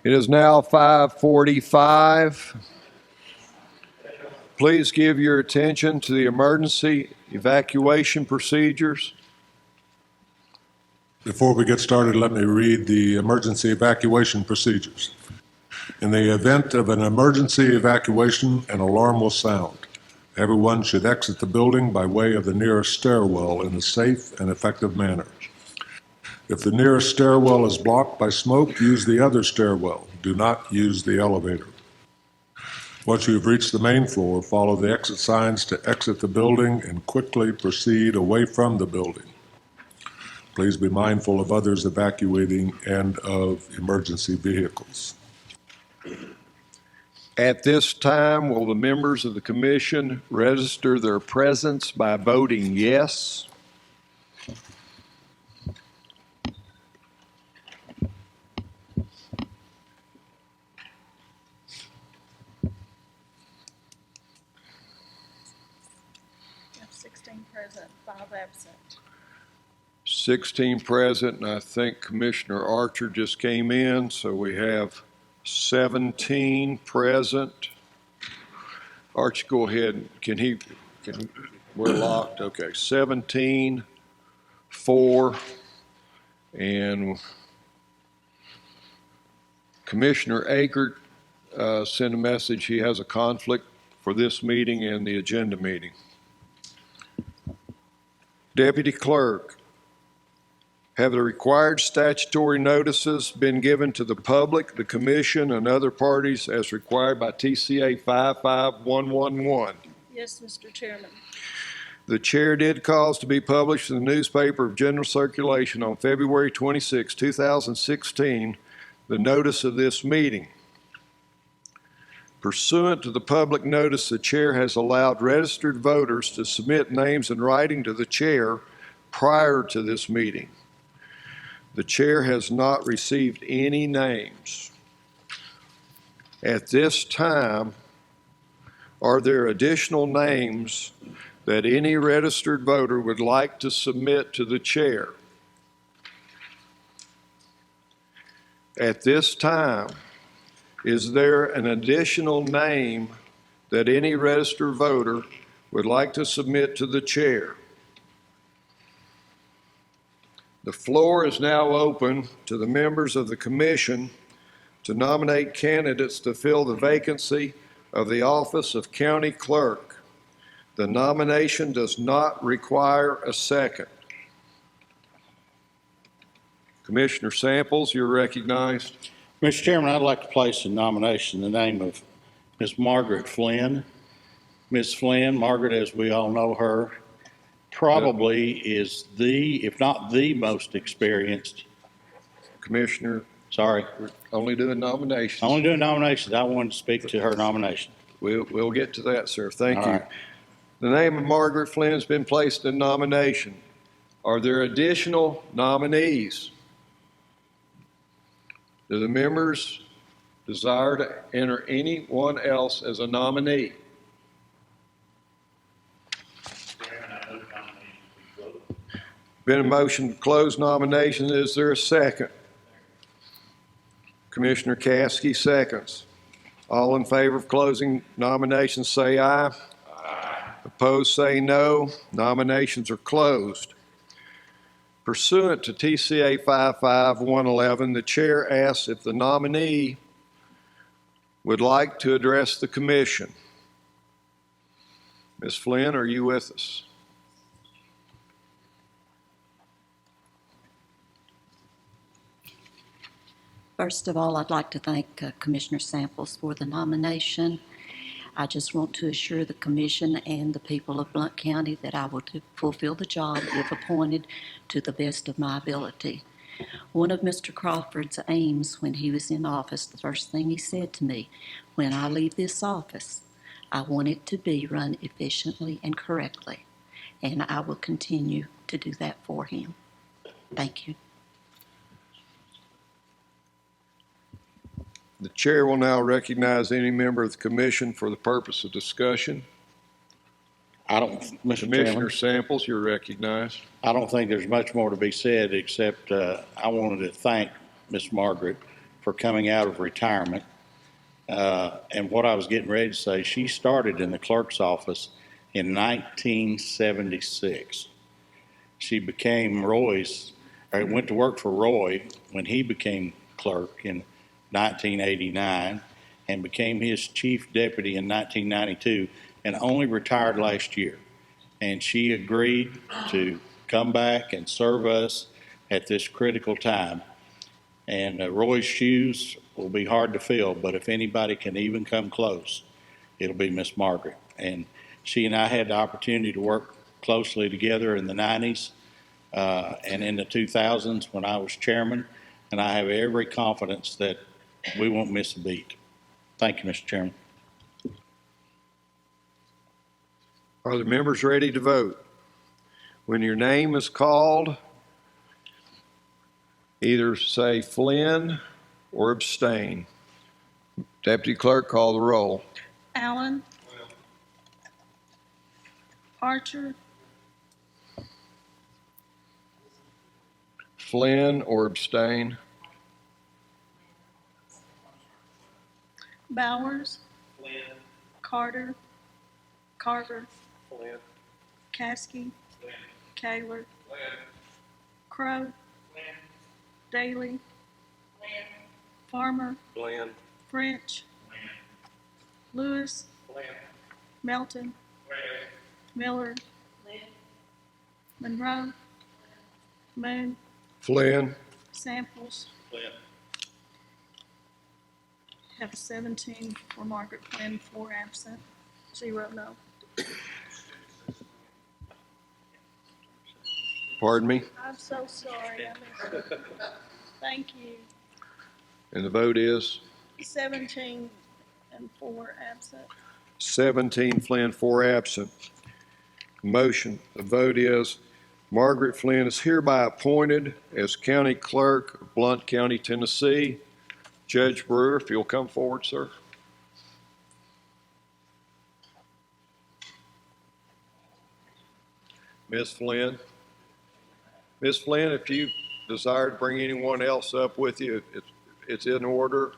It is now 5:45. Please give your attention to the emergency evacuation procedures. Before we get started, let me read the emergency evacuation procedures. In the event of an emergency evacuation, an alarm will sound. Everyone should exit the building by way of the nearest stairwell in a safe and effective manner. If the nearest stairwell is blocked by smoke, use the other stairwell. Do not use the elevator. Once you have reached the main floor, follow the exit signs to exit the building and quickly proceed away from the building. Please be mindful of others evacuating and of emergency vehicles. At this time, will the members of the commission register their presence by voting yes? We have 16 present, 5 absent. 16 present, and I think Commissioner Archer just came in, so we have 17 present. Archie, go ahead. We're locked. Okay, 17, 4, and Commissioner Akert sent a message. He has a conflict for this meeting and the agenda meeting. Deputy Clerk, have the required statutory notices been given to the public, the commission, and other parties as required by TCA 55111? Yes, Mr. Chairman. The chair did cause to be published in the newspaper of general circulation on February 26, 2016, the notice of this meeting. Pursuant to the public notice, the chair has allowed registered voters to submit names in writing to the chair prior to this meeting. The chair has not received any names. At this time, are there additional names that any registered voter would like to submit to the chair? At this time, is there an additional name that any registered voter would like to submit to the chair? The floor is now open to the members of the commission to nominate candidates to fill the vacancy of the office of county clerk. The nomination does not require a second. Commissioner Samples, you're recognized. Mr. Chairman, I'd like to place in nomination the name of Ms. Margaret Flynn. Ms. Flynn, Margaret, as we all know her, probably is the, if not the most experienced. Commissioner, Sorry, we're only doing nominations. only doing nominations. I wanted to speak to her nomination. We'll get to that, sir. Thank All you. right. The name of Margaret Flynn has been placed in nomination. Are there additional nominees? Do the members desire to enter anyone else as a nominee? Been a motion to close nominations. Is there a second? Commissioner Caskey seconds. All in favor of closing nominations say aye. Aye. Opposed say no. Nominations are closed. Pursuant to TCA 55111, the chair asks if the nominee would like to address the commission. Ms. Flynn, are you with us? First of all, I'd like to thank Commissioner Samples for the nomination. I just want to assure the commission and the people of Blount County that I will fulfill the job if appointed to the best of my ability. One of Mr. Crawford's aims when he was in office, the first thing he said to me, when I leave this office, I want it to be run efficiently and correctly, and I will continue to do that for him. Thank you. The chair will now recognize any member of the commission for the purpose of discussion. Mr. Commissioner Chairman, Samples, you're recognized. I don't think there's much more to be said except I wanted to thank Ms. Margaret for coming out of retirement. And what I was getting ready to say, she started in the clerk's office in 1976. She became went to work for Roy when he became clerk in 1989 and became his chief deputy in 1992 and only retired last year. And she agreed to come back and serve us at this critical time. And Roy's shoes will be hard to fill, but if anybody can even come close, it'll be Miss Margaret. And she and I had the opportunity to work closely together in the 90s and in the 2000s when I was chairman, and I have every confidence that we won't miss a beat. Thank you, Mr. Chairman. Are the members ready to vote? When your name is called, either say Flynn or abstain. Deputy Clerk, call the roll. Allen. Archer. Flynn or abstain. Bowers. Carter. Carver. Caskey. Kaler. Crow. Daly. Farmer. French. Lewis. Melton. Miller. Monroe. Moon. Flynn. Samples. Have 17 for Margaret Flynn, 4 absent, 0 no. Pardon me? I'm so sorry, I missed it. Thank you. And the vote is 17 and 4 absent. 17 Flynn, 4 absent. Motion. The vote is Margaret Flynn is hereby appointed as County Clerk of Blount County, Tennessee. Judge Brewer, if you'll come forward, sir. Ms. Flynn. Ms. Flynn, if you desire to bring anyone else up with you, it's in order.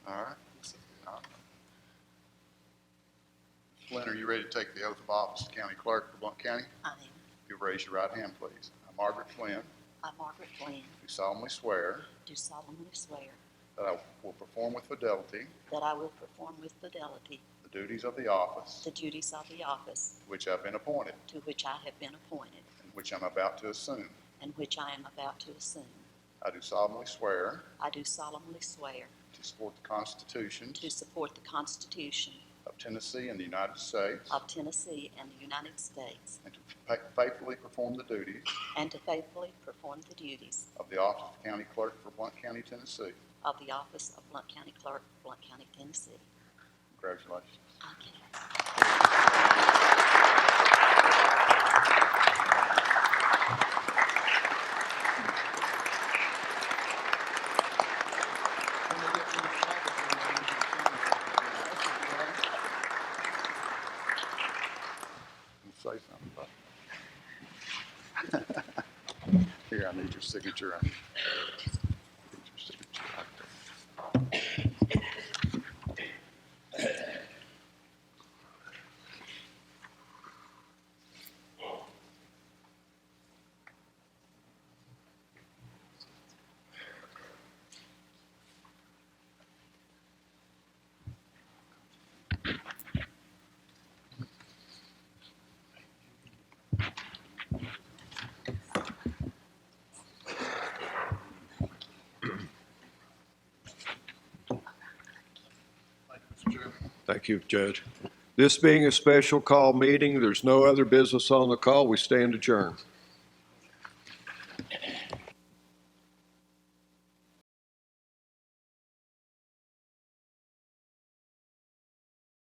All right. Flynn, are you ready to take the oath of office of County Clerk for Blount County? I am. If you raise your right hand, please. I, Margaret Flynn, I, Margaret Flynn, do solemnly swear do solemnly swear that I will perform with fidelity that I will perform with fidelity the duties of the office the duties of the office to which I've been appointed to which I have been appointed and which I'm about to assume. and which I am about to assume. I do solemnly swear I do solemnly swear to support the Constitution to support the Constitution of Tennessee and the United States of Tennessee and the United States, and to faithfully perform the duties and to faithfully perform the duties of the office of County Clerk for Blount County, Tennessee. of the office of Blount County Clerk, Blount County, Tennessee. Congratulations. Okay. Say something, bud. Here, I need your signature. Need your signature right there. Thank you, Judge. This being a special call meeting, there's no other business on the call. We stand adjourned.